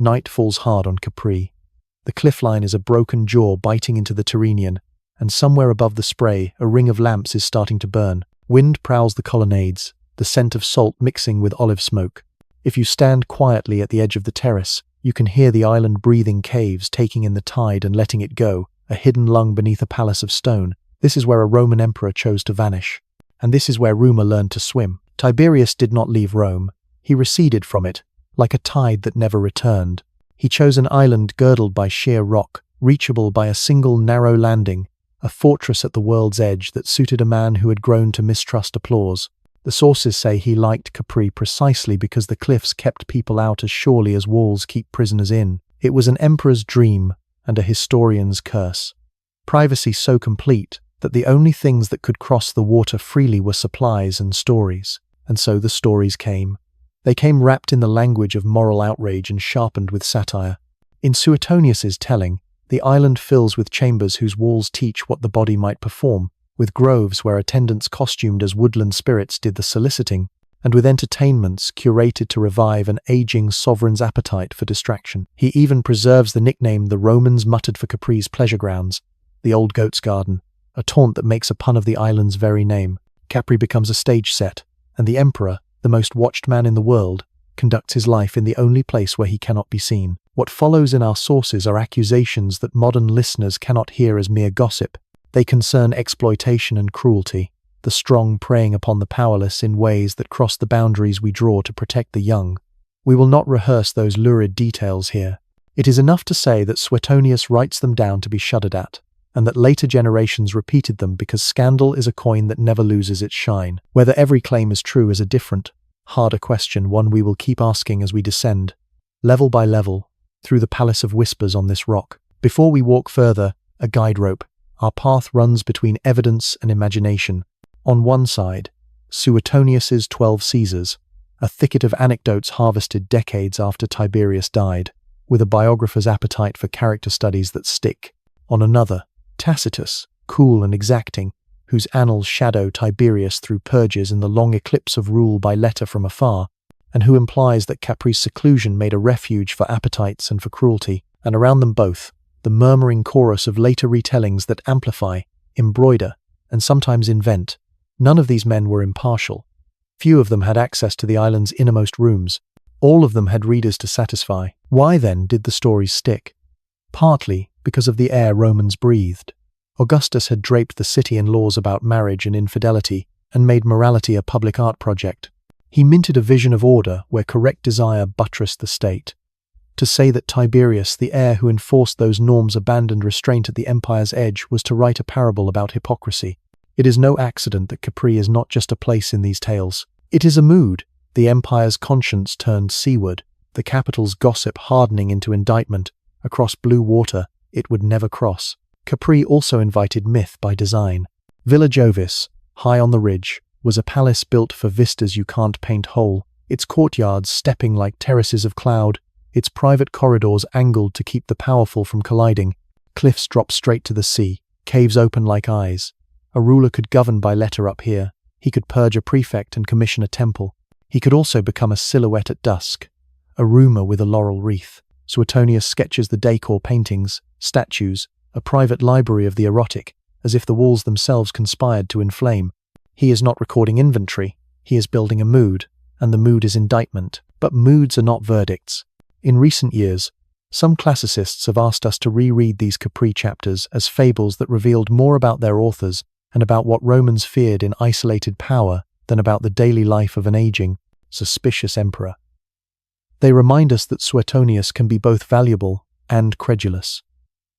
Night falls hard on Capri. The cliff line is a broken jaw biting into the Tyrrhenian, and somewhere above the spray, a ring of lamps is starting to burn. Wind prowls the colonnades, the scent of salt mixing with olive smoke. If you stand quietly at the edge of the terrace, you can hear the island breathing caves, taking in the tide and letting it go, a hidden lung beneath a palace of stone. This is where a Roman emperor chose to vanish. And this is where rumor learned to swim. Tiberius did not leave Rome. He receded from it, like a tide that never returned. He chose an island girdled by sheer rock, reachable by a single narrow landing, a fortress at the world's edge that suited a man who had grown to mistrust applause. The sources say he liked Capri precisely because the cliffs kept people out as surely as walls keep prisoners in. It was an emperor's dream and a historian's curse. Privacy so complete that the only things that could cross the water freely were supplies and stories. And so the stories came. They came wrapped in the language of moral outrage and sharpened with satire. In Suetonius's telling, the island fills with chambers whose walls teach what the body might perform, with groves where attendants costumed as woodland spirits did the soliciting, and with entertainments curated to revive an aging sovereign's appetite for distraction. He even preserves the nickname the Romans muttered for Capri's pleasure grounds, the Old Goat's Garden, a taunt that makes a pun of the island's very name. Capri becomes a stage set, and the emperor, the most watched man in the world, conducts his life in the only place where he cannot be seen. What follows in our sources are accusations that modern listeners cannot hear as mere gossip. They concern exploitation and cruelty, the strong preying upon the powerless in ways that cross the boundaries we draw to protect the young. We will not rehearse those lurid details here. It is enough to say that Suetonius writes them down to be shuddered at, and that later generations repeated them because scandal is a coin that never loses its shine. Whether every claim is true is a different, harder question, one we will keep asking as we descend, level by level, through the palace of whispers on this rock. Before we walk further, a guide rope. Our path runs between evidence and imagination. On one side, Suetonius's 12 Caesars, a thicket of anecdotes harvested decades after Tiberius died, with a biographer's appetite for character studies that stick. On another, Tacitus, cool and exacting, whose annals shadow Tiberius through purges and the long eclipse of rule by letter from afar, and who implies that Capri's seclusion made a refuge for appetites and for cruelty, and around them both, the murmuring chorus of later retellings that amplify, embroider, and sometimes invent. None of these men were impartial. Few of them had access to the island's innermost rooms. All of them had readers to satisfy. Why then did the stories stick? Partly because of the air Romans breathed. Augustus had draped the city in laws about marriage and infidelity, and made morality a public art project. He minted a vision of order where correct desire buttressed the state. To say that Tiberius, the heir who enforced those norms, abandoned restraint at the empire's edge was to write a parable about hypocrisy. It is no accident that Capri is not just a place in these tales. It is a mood, the empire's conscience turned seaward, the capital's gossip hardening into indictment, across blue water it would never cross. Capri also invited myth by design. Villa Jovis, high on the ridge, was a palace built for vistas you can't paint whole, its courtyards stepping like terraces of cloud, its private corridors angled to keep the powerful from colliding. Cliffs drop straight to the sea, caves open like eyes. A ruler could govern by letter up here. He could purge a prefect and commission a temple. He could also become a silhouette at dusk, a rumour with a laurel wreath. Suetonius sketches the decor, paintings, statues, a private library of the erotic, as if the walls themselves conspired to inflame. He is not recording inventory, he is building a mood, and the mood is indictment. But moods are not verdicts. In recent years, some classicists have asked us to reread these Capri chapters as fables that revealed more about their authors and about what Romans feared in isolated power than about the daily life of an aging, suspicious emperor. They remind us that Suetonius can be both valuable and credulous,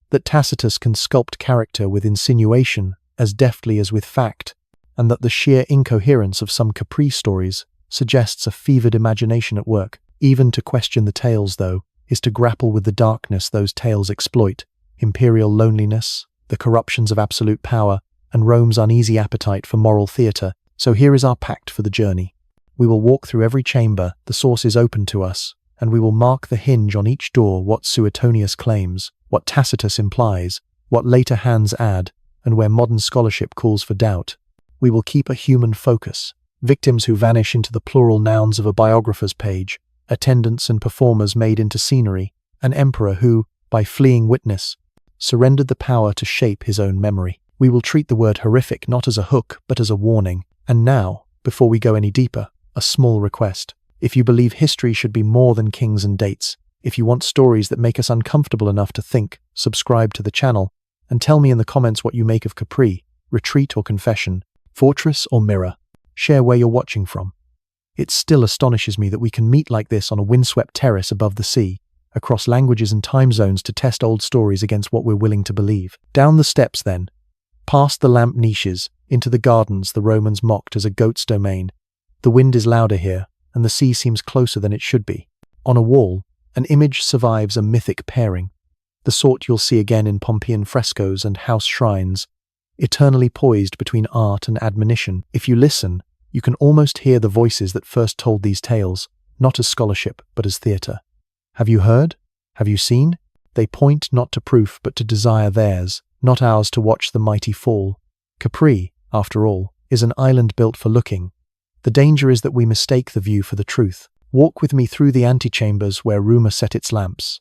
that Tacitus can sculpt character with insinuation as deftly as with fact, and that the sheer incoherence of some Capri stories suggests a fevered imagination at work. Even to question the tales, though, is to grapple with the darkness those tales exploit, imperial loneliness, the corruptions of absolute power, and Rome's uneasy appetite for moral theatre. So here is our pact for the journey. We will walk through every chamber, the sources open to us, and we will mark the hinge on each door what Suetonius claims, what Tacitus implies, what later hands add, and where modern scholarship calls for doubt. We will keep a human focus, victims who vanish into the plural nouns of a biographer's page, attendants and performers made into scenery, an emperor who, by fleeing witness, surrendered the power to shape his own memory. We will treat the word horrific not as a hook, but as a warning. And now, before we go any deeper, a small request. If you believe history should be more than kings and dates, if you want stories that make us uncomfortable enough to think, subscribe to the channel, and tell me in the comments what you make of Capri, retreat or confession, fortress or mirror. Share where you're watching from. It still astonishes me that we can meet like this on a windswept terrace above the sea, across languages and time zones to test old stories against what we're willing to believe. Down the steps then, past the lamp niches, into the gardens the Romans mocked as a goat's domain. The wind is louder here, and the sea seems closer than it should be. On a wall, an image survives a mythic pairing, the sort you'll see again in Pompeian frescoes and house shrines, eternally poised between art and admonition. If you listen, you can almost hear the voices that first told these tales, not as scholarship, but as theatre. Have you heard? Have you seen? They point not to proof, but to desire theirs, not ours to watch the mighty fall. Capri, after all, is an island built for looking. The danger is that we mistake the view for the truth. Walk with me through the antechambers where rumour set its lamps.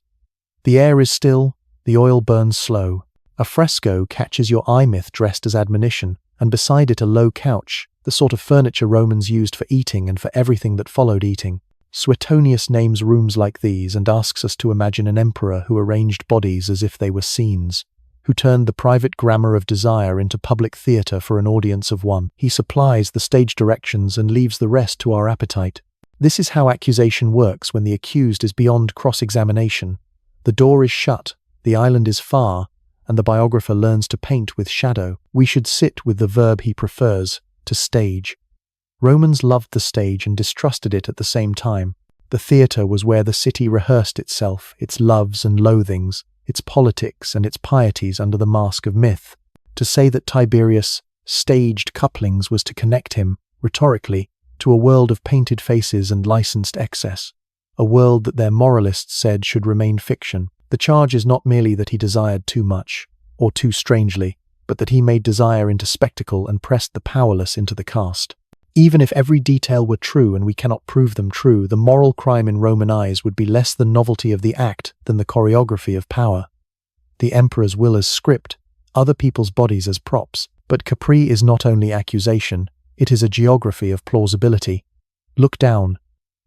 The air is still, the oil burns slow. A fresco catches your eye, myth dressed as admonition, and beside it a low couch, the sort of furniture Romans used for eating and for everything that followed eating. Suetonius names rooms like these and asks us to imagine an emperor who arranged bodies as if they were scenes, who turned the private grammar of desire into public theatre for an audience of one. He supplies the stage directions and leaves the rest to our appetite. This is how accusation works when the accused is beyond cross-examination. The door is shut, the island is far, and the biographer learns to paint with shadow. We should sit with the verb he prefers, to stage. Romans loved the stage and distrusted it at the same time. The theatre was where the city rehearsed itself, its loves and loathings, its politics and its pieties under the mask of myth. To say that Tiberius staged couplings was to connect him, rhetorically, to a world of painted faces and licensed excess, a world that their moralists said should remain fiction. The charge is not merely that he desired too much, or too strangely, but that he made desire into spectacle and pressed the powerless into the cast. Even if every detail were true and we cannot prove them true, the moral crime in Roman eyes would be less the novelty of the act than the choreography of power. The emperor's will as script, other people's bodies as props. But Capri is not only accusation, it is a geography of plausibility. Look down.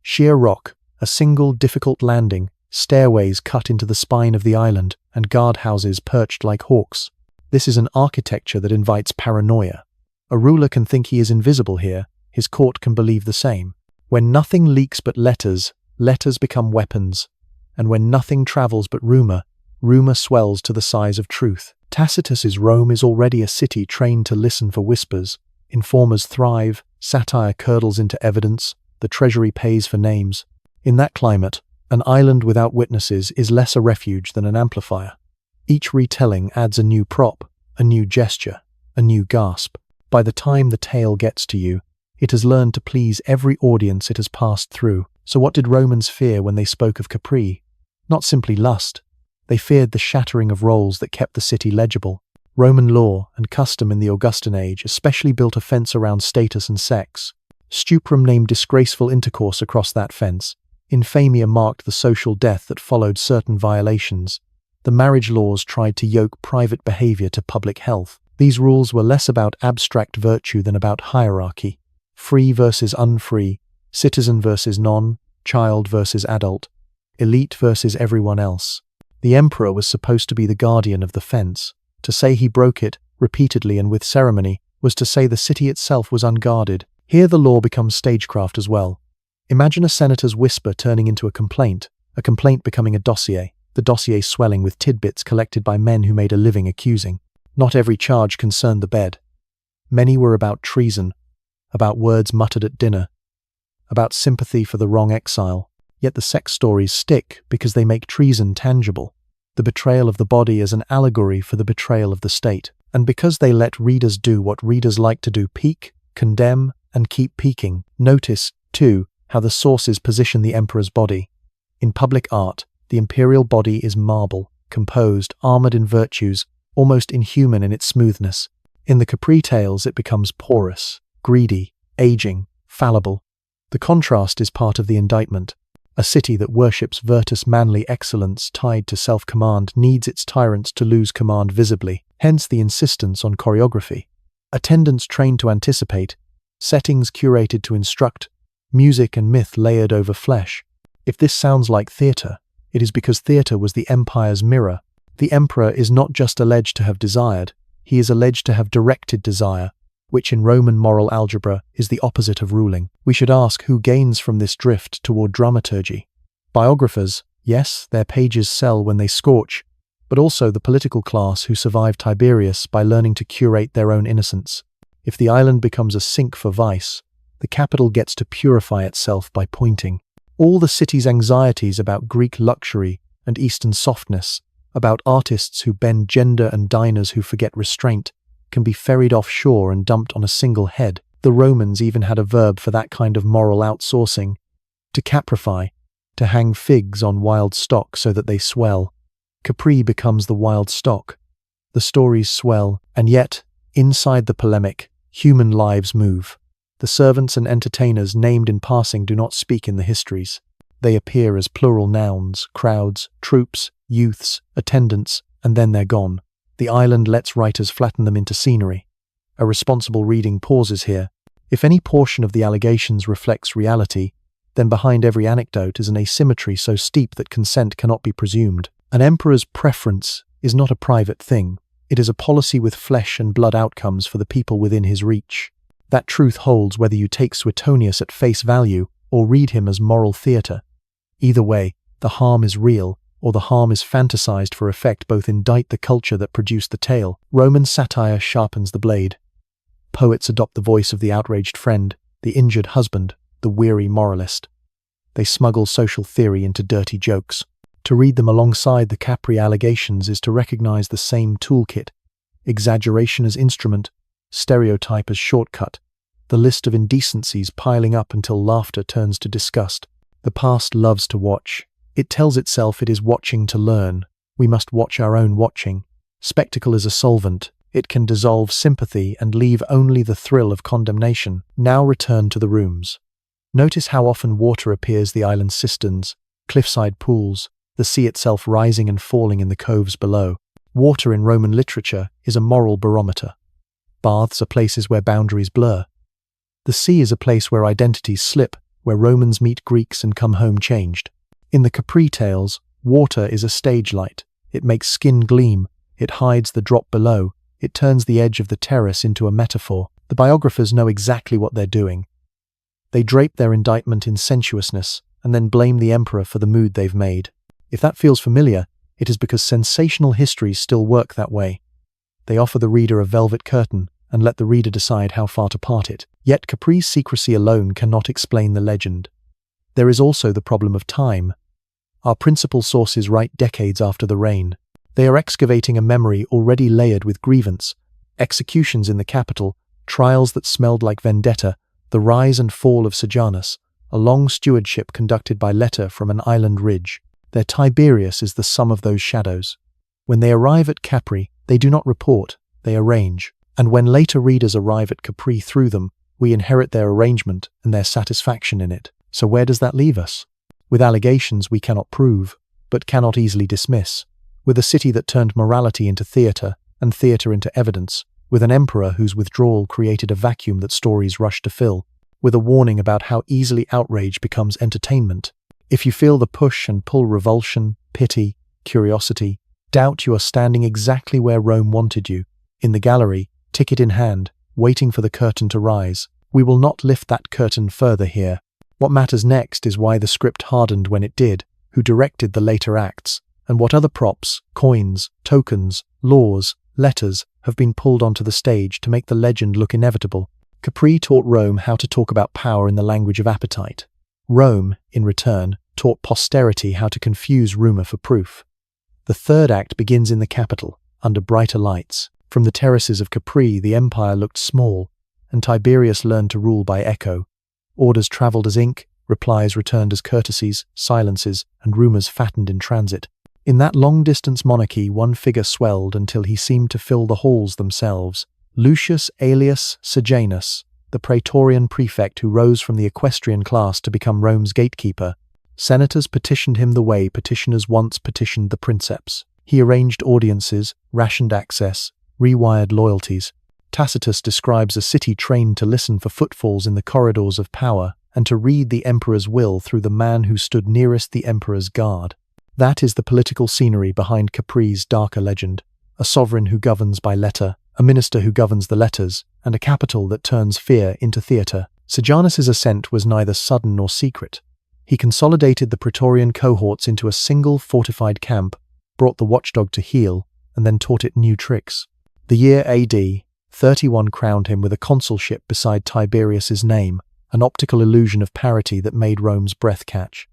Sheer rock, a single difficult landing, stairways cut into the spine of the island, and guardhouses perched like hawks. This is an architecture that invites paranoia. A ruler can think he is invisible here, his court can believe the same. When nothing leaks but letters, letters become weapons. And when nothing travels but rumour, rumour swells to the size of truth. Tacitus's Rome is already a city trained to listen for whispers. Informers thrive, satire curdles into evidence, the treasury pays for names. In that climate, an island without witnesses is less a refuge than an amplifier. Each retelling adds a new prop, a new gesture, a new gasp. By the time the tale gets to you, it has learned to please every audience it has passed through. So what did Romans fear when they spoke of Capri? Not simply lust. They feared the shattering of roles that kept the city legible. Roman law and custom in the Augustan age especially built a fence around status and sex. Stuprum named disgraceful intercourse across that fence. Infamia marked the social death that followed certain violations. The marriage laws tried to yoke private behavior to public health. These rules were less about abstract virtue than about hierarchy. Free versus unfree, citizen versus non, child versus adult, elite versus everyone else. The emperor was supposed to be the guardian of the fence. To say he broke it, repeatedly and with ceremony, was to say the city itself was unguarded. Here the law becomes stagecraft as well. Imagine a senator's whisper turning into a complaint becoming a dossier, the dossier swelling with tidbits collected by men who made a living accusing. Not every charge concerned the bed. Many were about treason, about words muttered at dinner, about sympathy for the wrong exile. Yet the sex stories stick because they make treason tangible, the betrayal of the body as an allegory for the betrayal of the state, and because they let readers do what readers like to do: peek, condemn, and keep peeking. Notice, too, how the sources position the emperor's body. In public art, the imperial body is marble, composed, armoured in virtues, almost inhuman in its smoothness. In the Capri tales it becomes porous, greedy, aging, fallible. The contrast is part of the indictment. A city that worships virtus manly excellence tied to self-command needs its tyrants to lose command visibly, hence the insistence on choreography. Attendants trained to anticipate, settings curated to instruct, music and myth layered over flesh. If this sounds like theatre, it is because theatre was the empire's mirror. The emperor is not just alleged to have desired, he is alleged to have directed desire, which in Roman moral algebra is the opposite of ruling. We should ask who gains from this drift toward dramaturgy. Biographers, yes, their pages sell when they scorch, but also the political class who survived Tiberius by learning to curate their own innocence. If the island becomes a sink for vice, the capital gets to purify itself by pointing. All the city's anxieties about Greek luxury and Eastern softness, about artists who bend gender and diners who forget restraint, can be ferried offshore and dumped on a single head. The Romans even had a verb for that kind of moral outsourcing: to caprify, to hang figs on wild stock so that they swell. Capri becomes the wild stock. The stories swell, and yet, inside the polemic, human lives move. The servants and entertainers named in passing do not speak in the histories. They appear as plural nouns: crowds, troops, youths, attendants, and then they're gone. The island lets writers flatten them into scenery. A responsible reading pauses here. If any portion of the allegations reflects reality, then behind every anecdote is an asymmetry so steep that consent cannot be presumed. An emperor's preference is not a private thing. It is a policy with flesh and blood outcomes for the people within his reach. That truth holds whether you take Suetonius at face value or read him as moral theatre. Either way, the harm is real, or the harm is fantasized for effect. Both indict the culture that produced the tale. Roman satire sharpens the blade. Poets adopt the voice of the outraged friend, the injured husband, the weary moralist. They smuggle social theory into dirty jokes. To read them alongside the Capri allegations is to recognize the same toolkit: exaggeration as instrument, stereotype as shortcut, the list of indecencies piling up until laughter turns to disgust. The past loves to watch. It tells itself it is watching to learn. We must watch our own watching. Spectacle is a solvent. It can dissolve sympathy and leave only the thrill of condemnation. Now return to the rooms. Notice how often water appears: the island's cisterns, cliffside pools, the sea itself rising and falling in the coves below. Water in Roman literature is a moral barometer. Baths are places where boundaries blur. The sea is a place where identities slip, where Romans meet Greeks and come home changed. In the Capri tales, water is a stage light. It makes skin gleam. It hides the drop below. It turns the edge of the terrace into a metaphor. The biographers know exactly what they're doing. They drape their indictment in sensuousness and then blame the emperor for the mood they've made. If that feels familiar, it is because sensational histories still work that way. They offer the reader a velvet curtain and let the reader decide how far to part it. Yet Capri's secrecy alone cannot explain the legend. There is also the problem of time. Our principal sources write decades after the reign. They are excavating a memory already layered with grievance: executions in the capital, trials that smelled like vendetta, the rise and fall of Sejanus, a long stewardship conducted by letter from an island ridge. Their Tiberius is the sum of those shadows. When they arrive at Capri, they do not report, they arrange. And when later readers arrive at Capri through them, we inherit their arrangement and their satisfaction in it. So where does that leave us? With allegations we cannot prove, but cannot easily dismiss. With a city that turned morality into theatre and theatre into evidence. With an emperor whose withdrawal created a vacuum that stories rush to fill. With a warning about how easily outrage becomes entertainment. If you feel the push and pull, revulsion, pity, curiosity, doubt, you are standing exactly where Rome wanted you. In the gallery, ticket in hand, waiting for the curtain to rise. We will not lift that curtain further here. What matters next is why the script hardened when it did, who directed the later acts, and what other props, coins, tokens, laws, letters have been pulled onto the stage to make the legend look inevitable. Capri taught Rome how to talk about power in the language of appetite. Rome, in return, taught posterity how to confuse rumor for proof. The third act begins in the capital, under brighter lights. From the terraces of Capri, the empire looked small, and Tiberius learned to rule by echo. Orders travelled as ink, replies returned as courtesies, silences, and rumors fattened in transit. In that long-distance monarchy, one figure swelled until he seemed to fill the halls themselves. Lucius Aelius Sejanus, the praetorian prefect who rose from the equestrian class to become Rome's gatekeeper. Senators petitioned him the way petitioners once petitioned the princeps. He arranged audiences, rationed access, rewired loyalties. Tacitus describes a city trained to listen for footfalls in the corridors of power and to read the emperor's will through the man who stood nearest the emperor's guard. That is the political scenery behind Capri's darker legend: a sovereign who governs by letter, a minister who governs the letters, and a capital that turns fear into theatre. Sejanus's ascent was neither sudden nor secret. He consolidated the Praetorian cohorts into a single fortified camp, brought the watchdog to heel, and then taught it new tricks. The year AD 31 crowned him with a consulship beside Tiberius's name, an optical illusion of parity that made Rome's breath catch.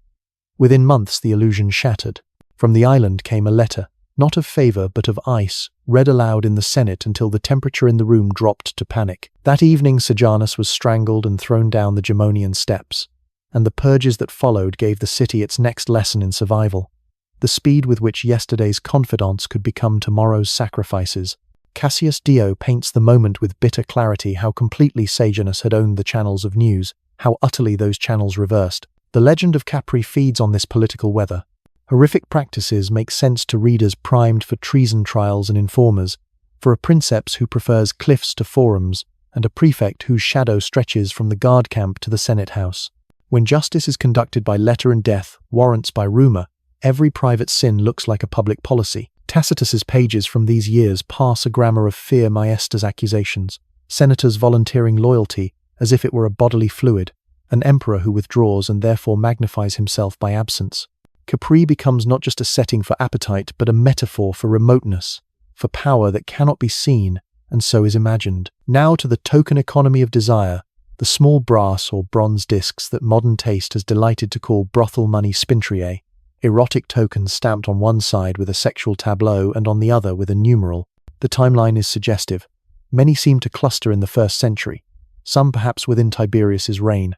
Within months the illusion shattered. From the island came a letter, not of favor but of ice, read aloud in the Senate until the temperature in the room dropped to panic. That evening Sejanus was strangled and thrown down the Gemonian steps, and the purges that followed gave the city its next lesson in survival: the speed with which yesterday's confidants could become tomorrow's sacrifices. Cassius Dio paints the moment with bitter clarity: how completely Sejanus had owned the channels of news, how utterly those channels reversed. The legend of Capri feeds on this political weather. Horrific practices make sense to readers primed for treason trials and informers, for a princeps who prefers cliffs to forums, and a prefect whose shadow stretches from the guard camp to the Senate house. When justice is conducted by letter and death, warrants by rumor, every private sin looks like a public policy. Tacitus's pages from these years pass a grammar of fear Maesta's accusations, senators volunteering loyalty as if it were a bodily fluid, an emperor who withdraws and therefore magnifies himself by absence. Capri becomes not just a setting for appetite, but a metaphor for remoteness, for power that cannot be seen and so is imagined. Now to the token economy of desire, the small brass or bronze discs that modern taste has delighted to call brothel money spintriae, erotic tokens stamped on one side with a sexual tableau and on the other with a numeral. The timeline is suggestive. Many seem to cluster in the 1st century, some perhaps within Tiberius's reign.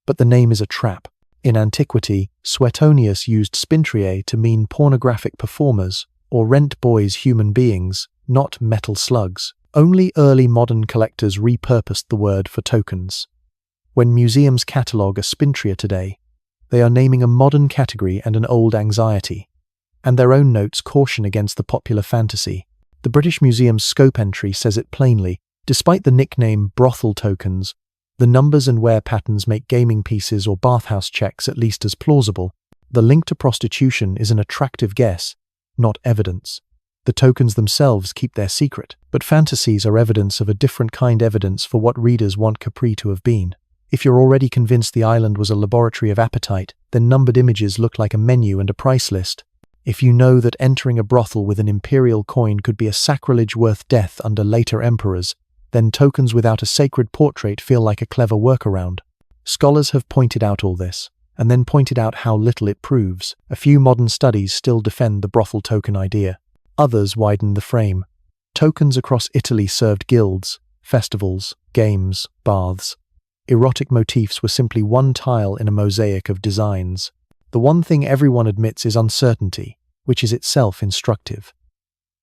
But the name is a trap. In antiquity, Suetonius used spintriae to mean pornographic performers, or rent boys human beings, not metal slugs. Only early modern collectors repurposed the word for tokens. When museums catalogue a spintria today, they are naming a modern category and an old anxiety, and their own notes caution against the popular fantasy. The British Museum's scope entry says it plainly: despite the nickname brothel tokens, the numbers and wear patterns make gaming pieces or bathhouse checks at least as plausible. The link to prostitution is an attractive guess, not evidence. The tokens themselves keep their secret, but fantasies are evidence of a different kind, evidence for what readers want Capri to have been. If you're already convinced the island was a laboratory of appetite, then numbered images look like a menu and a price list. If you know that entering a brothel with an imperial coin could be a sacrilege worth death under later emperors, then tokens without a sacred portrait feel like a clever workaround. Scholars have pointed out all this, and then pointed out how little it proves. A few modern studies still defend the brothel token idea. Others widen the frame. Tokens across Italy served guilds, festivals, games, baths. Erotic motifs were simply one tile in a mosaic of designs. The one thing everyone admits is uncertainty, which is itself instructive.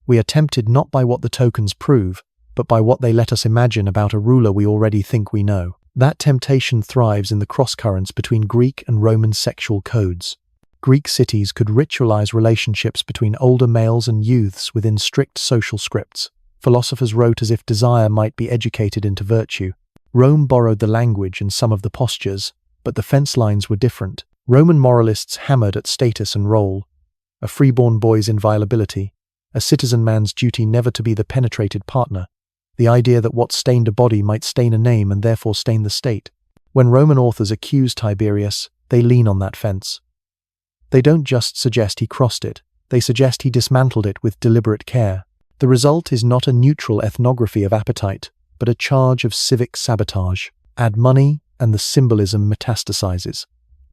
We are tempted not by what the tokens prove, but by what they let us imagine about a ruler we already think we know. That temptation thrives in the cross-currents between Greek and Roman sexual codes. Greek cities could ritualize relationships between older males and youths within strict social scripts. Philosophers wrote as if desire might be educated into virtue. Rome borrowed the language and some of the postures, but the fence lines were different. Roman moralists hammered at status and role, a freeborn boy's inviolability, a citizen man's duty never to be the penetrated partner, the idea that what stained a body might stain a name and therefore stain the state. When Roman authors accuse Tiberius, they lean on that fence. They don't just suggest he crossed it, they suggest he dismantled it with deliberate care. The result is not a neutral ethnography of appetite, but a charge of civic sabotage. Add money, and the symbolism metastasizes.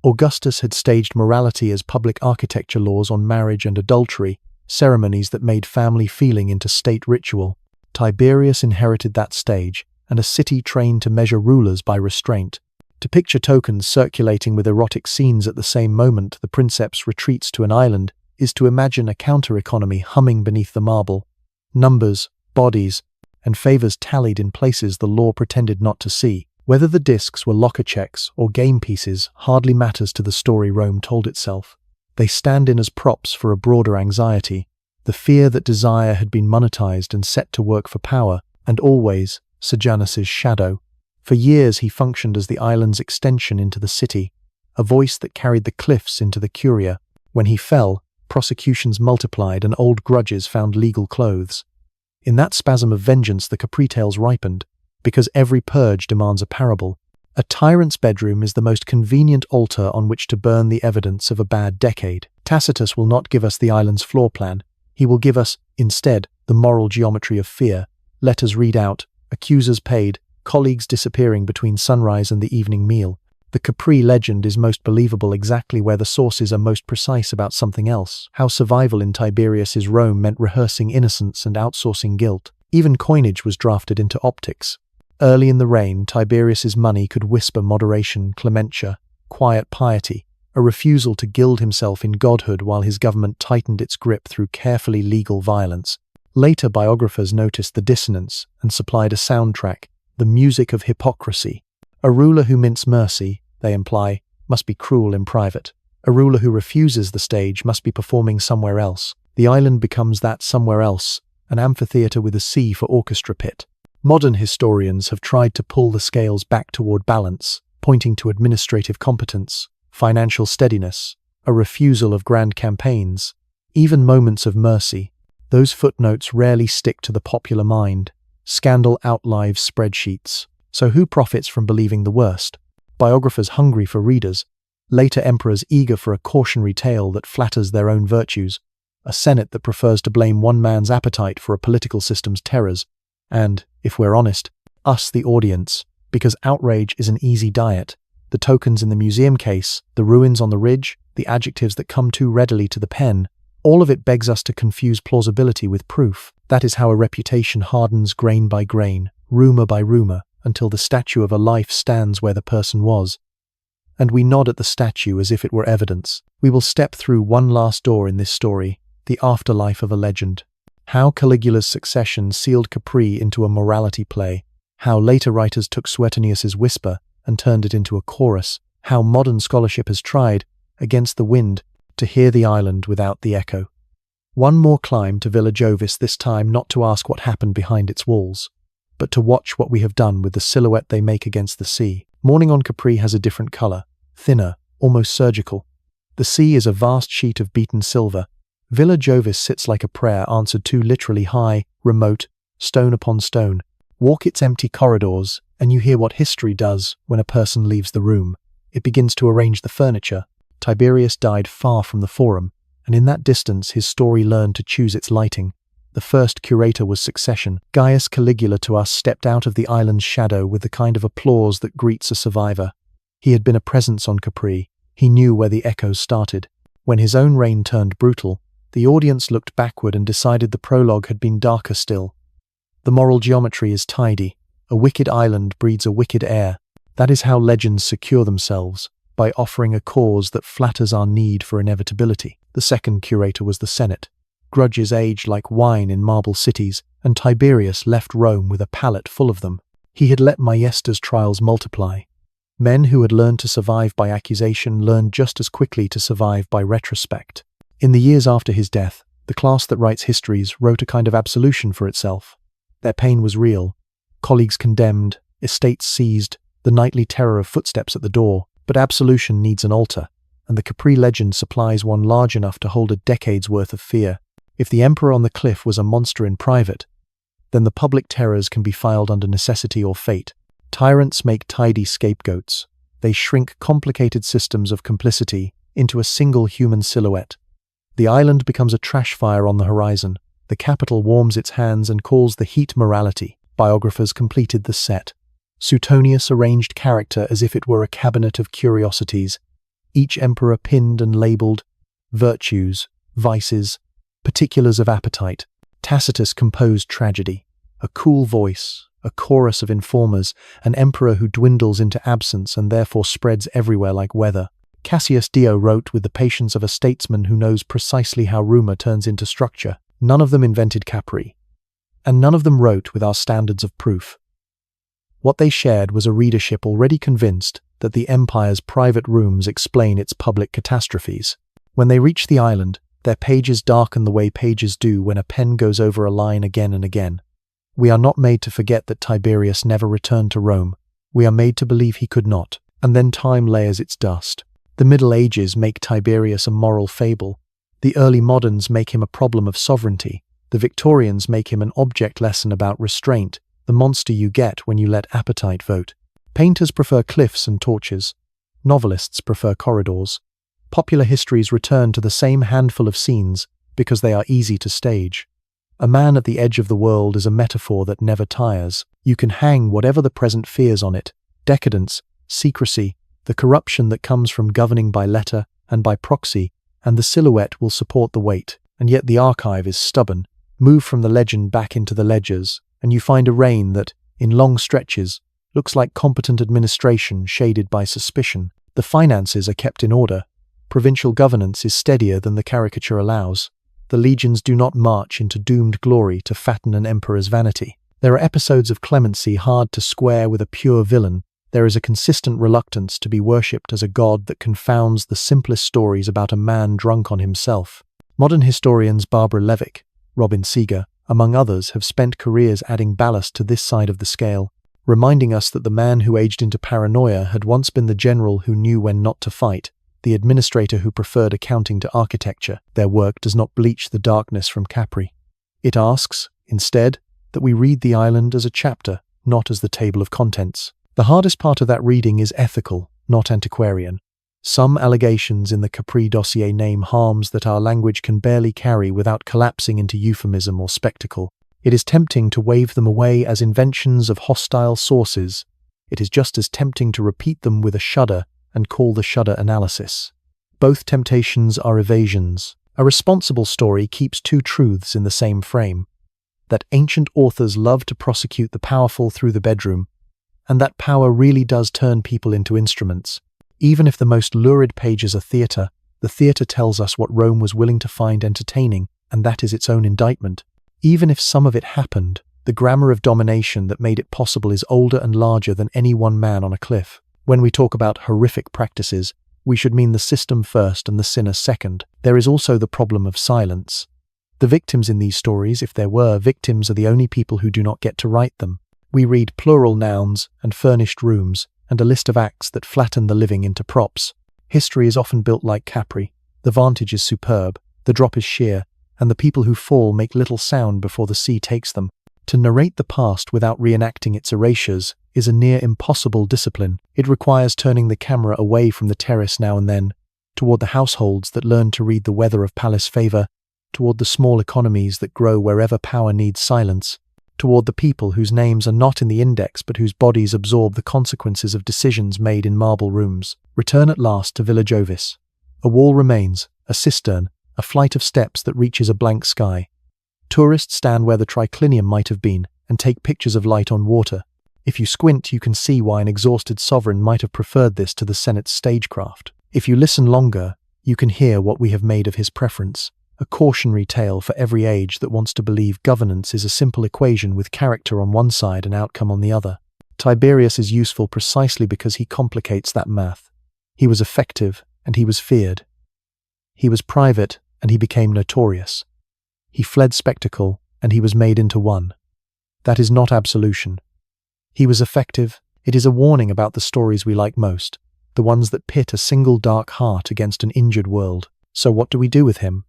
Augustus had staged morality as public architecture laws on marriage and adultery, ceremonies that made family feeling into state ritual. Tiberius inherited that stage, and a city trained to measure rulers by restraint. To picture tokens circulating with erotic scenes at the same moment the princeps retreats to an island is to imagine a counter-economy humming beneath the marble. Numbers, bodies, and favors tallied in places the law pretended not to see. Whether the discs were locker checks or game pieces hardly matters to the story Rome told itself. They stand in as props for a broader anxiety, the fear that desire had been monetized and set to work for power, and always Sejanus's shadow. For years he functioned as the island's extension into the city, a voice that carried the cliffs into the curia. When he fell, prosecutions multiplied and old grudges found legal clothes. In that spasm of vengeance the Capri tales ripened, because every purge demands a parable. A tyrant's bedroom is the most convenient altar on which to burn the evidence of a bad decade. Tacitus will not give us the island's floor plan. He will give us, instead, the moral geometry of fear. Letters read out, accusers paid, colleagues disappearing between sunrise and the evening meal. The Capri legend is most believable exactly where the sources are most precise about something else. How survival in Tiberius's Rome meant rehearsing innocence and outsourcing guilt. Even coinage was drafted into optics. Early in the reign, Tiberius's money could whisper moderation, clementia, quiet piety, a refusal to gild himself in godhood while his government tightened its grip through carefully legal violence. Later biographers noticed the dissonance and supplied a soundtrack, the music of hypocrisy. A ruler who mints mercy, they imply, must be cruel in private. A ruler who refuses the stage must be performing somewhere else. The island becomes that somewhere else, an amphitheater with a sea for orchestra pit. Modern historians have tried to pull the scales back toward balance, pointing to administrative competence, financial steadiness, a refusal of grand campaigns, even moments of mercy. Those footnotes rarely stick to the popular mind. Scandal outlives spreadsheets. So who profits from believing the worst? Biographers hungry for readers, later emperors eager for a cautionary tale that flatters their own virtues, a senate that prefers to blame one man's appetite for a political system's terrors, and, if we're honest, us the audience, because outrage is an easy diet. The tokens in the museum case, the ruins on the ridge, the adjectives that come too readily to the pen, all of it begs us to confuse plausibility with proof. That is how a reputation hardens grain by grain, rumor by rumor, until the statue of a life stands where the person was. And we nod at the statue as if it were evidence. We will step through one last door in this story, the afterlife of a legend. How Caligula's succession sealed Capri into a morality play. How later writers took Suetonius's whisper and turned it into a chorus. How modern scholarship has tried, against the wind, to hear the island without the echo. One more climb to Villa Jovis, this time not to ask what happened behind its walls, but to watch what we have done with the silhouette they make against the sea. Morning on Capri has a different color, thinner, almost surgical. The sea is a vast sheet of beaten silver. Villa Jovis sits like a prayer answered to, literally high, remote, stone upon stone. Walk its empty corridors, and you hear what history does when a person leaves the room. It begins to arrange the furniture. Tiberius died far from the forum, and in that distance his story learned to choose its lighting. The first curator was succession. Gaius Caligula to us stepped out of the island's shadow with the kind of applause that greets a survivor. He had been a presence on Capri. He knew where the echoes started. When his own reign turned brutal, the audience looked backward and decided the prologue had been darker still. The moral geometry is tidy. A wicked island breeds a wicked heir. That is how legends secure themselves, by offering a cause that flatters our need for inevitability. The second curator was the Senate. Grudges aged like wine in marble cities, and Tiberius left Rome with a palate full of them. He had let Maiesta's trials multiply. Men who had learned to survive by accusation learned just as quickly to survive by retrospect. In the years after his death, the class that writes histories wrote a kind of absolution for itself. Their pain was real. Colleagues condemned, estates seized, the nightly terror of footsteps at the door. But absolution needs an altar, and the Capri legend supplies one large enough to hold a decade's worth of fear. If the emperor on the cliff was a monster in private, then the public terrors can be filed under necessity or fate. Tyrants make tidy scapegoats. They shrink complicated systems of complicity into a single human silhouette. The island becomes a trash fire on the horizon. The capital warms its hands and calls the heat morality. Biographers completed the set. Suetonius arranged character as if it were a cabinet of curiosities, each emperor pinned and labelled virtues, vices, particulars of appetite. Tacitus composed tragedy, a cool voice, a chorus of informers, an emperor who dwindles into absence and therefore spreads everywhere like weather. Cassius Dio wrote with the patience of a statesman who knows precisely how rumor turns into structure. None of them invented Capri, and none of them wrote with our standards of proof. What they shared was a readership already convinced that the empire's private rooms explain its public catastrophes. When they reach the island, their pages darken the way pages do when a pen goes over a line again and again. We are not made to forget that Tiberius never returned to Rome. We are made to believe he could not, and then time layers its dust. The Middle Ages make Tiberius a moral fable. The early moderns make him a problem of sovereignty. The Victorians make him an object lesson about restraint, the monster you get when you let appetite vote. Painters prefer cliffs and torches. Novelists prefer corridors. Popular histories return to the same handful of scenes because they are easy to stage. A man at the edge of the world is a metaphor that never tires. You can hang whatever the present fears on it: decadence, secrecy, the corruption that comes from governing by letter and by proxy, and the silhouette will support the weight. And yet the archive is stubborn. Move from the legend back into the ledgers, and you find a reign that, in long stretches, looks like competent administration shaded by suspicion. The finances are kept in order. Provincial governance is steadier than the caricature allows. The legions do not march into doomed glory to fatten an emperor's vanity. There are episodes of clemency hard to square with a pure villain. There is a consistent reluctance to be worshipped as a god that confounds the simplest stories about a man drunk on himself. Modern historians Barbara Levick, Robin Seeger, among others, have spent careers adding ballast to this side of the scale, reminding us that the man who aged into paranoia had once been the general who knew when not to fight, the administrator who preferred accounting to architecture. Their work does not bleach the darkness from Capri. It asks, instead, that we read the island as a chapter, not as the table of contents. The hardest part of that reading is ethical, not antiquarian. Some allegations in the Capri dossier name harms that our language can barely carry without collapsing into euphemism or spectacle. It is tempting to wave them away as inventions of hostile sources. It is just as tempting to repeat them with a shudder and call the shudder analysis. Both temptations are evasions. A responsible story keeps two truths in the same frame: that ancient authors love to prosecute the powerful through the bedroom, and that power really does turn people into instruments. Even if the most lurid pages are theatre, the theatre tells us what Rome was willing to find entertaining, and that is its own indictment. Even if some of it happened, the grammar of domination that made it possible is older and larger than any one man on a cliff. When we talk about horrific practices, we should mean the system first and the sinner second. There is also the problem of silence. The victims in these stories, if there were victims, are the only people who do not get to write them. We read plural nouns and furnished rooms, and a list of acts that flatten the living into props. History is often built like Capri. The vantage is superb, the drop is sheer, and the people who fall make little sound before the sea takes them. To narrate the past without reenacting its erasures is a near impossible discipline. It requires turning the camera away from the terrace now and then, toward the households that learn to read the weather of palace favor, toward the small economies that grow wherever power needs silence, toward the people whose names are not in the index but whose bodies absorb the consequences of decisions made in marble rooms. Return at last to Villa Jovis. A wall remains, a cistern, a flight of steps that reaches a blank sky. Tourists stand where the triclinium might have been and take pictures of light on water. If you squint, you can see why an exhausted sovereign might have preferred this to the Senate's stagecraft. If you listen longer, you can hear what we have made of his preference. A cautionary tale for every age that wants to believe governance is a simple equation with character on one side and outcome on the other. Tiberius is useful precisely because he complicates that math. He was effective, and he was feared. He was private, and he became notorious. He fled spectacle, and he was made into one. That is not absolution. He was effective. It is a warning about the stories we like most, the ones that pit a single dark heart against an injured world. So what do we do with him?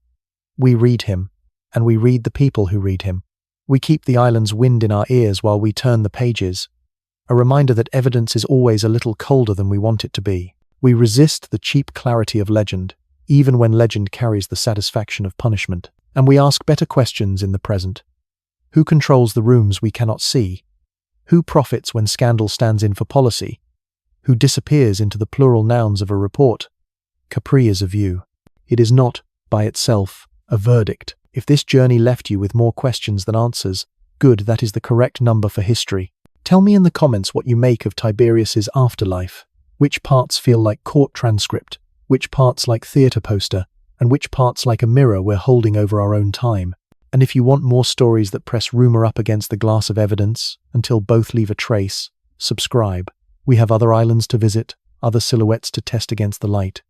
We read him, and we read the people who read him. We keep the island's wind in our ears while we turn the pages, a reminder that evidence is always a little colder than we want it to be. We resist the cheap clarity of legend, even when legend carries the satisfaction of punishment. And we ask better questions in the present. Who controls the rooms we cannot see? Who profits when scandal stands in for policy? Who disappears into the plural nouns of a report? Capri is a view. It is not, by itself, a verdict. If this journey left you with more questions than answers, good, that is the correct number for history. Tell me in the comments what you make of Tiberius's afterlife. Which parts feel like court transcript, which parts like theatre poster, and which parts like a mirror we're holding over our own time. And if you want more stories that press rumor up against the glass of evidence until both leave a trace, subscribe. We have other islands to visit, other silhouettes to test against the light.